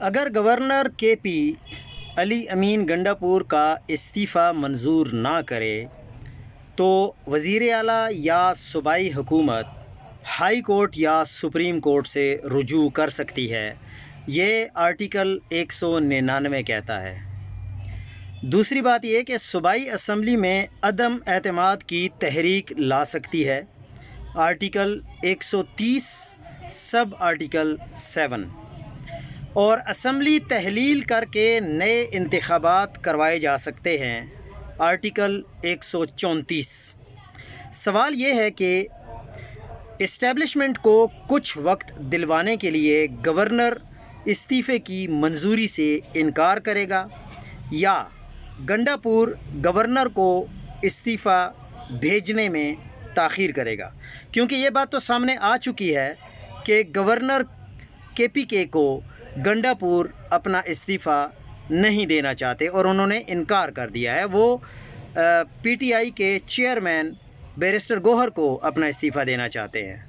اگر گورنر کے پی علی امین گنڈاپور کا استعفیٰ منظور نہ کرے تو وزیر اعلیٰ یا صوبائی حکومت ہائی کورٹ یا سپریم کورٹ سے رجوع کر سکتی ہے، یہ آرٹیکل 199 کہتا ہے۔ دوسری بات یہ کہ صوبائی اسمبلی میں عدم اعتماد کی تحریک لا سکتی ہے، آرٹیکل 130 سب آرٹیکل 7، اور اسمبلی تحلیل کر کے نئے انتخابات کروائے جا سکتے ہیں، آرٹیکل 134۔ سوال یہ ہے کہ اسٹیبلشمنٹ کو کچھ وقت دلوانے کے لیے گورنر استعفے کی منظوری سے انکار کرے گا یا گنڈاپور گورنر کو استعفیٰ بھیجنے میں تاخیر کرے گا، کیونکہ یہ بات تو سامنے آ چکی ہے کہ گورنر کے پی کے کو گنڈاپور اپنا استعفیٰ نہیں دینا چاہتے اور انہوں نے انکار کر دیا ہے۔ وہ پی ٹی آئی کے چیئرمین بیرسٹر گوہر کو اپنا استعفیٰ دینا چاہتے ہیں۔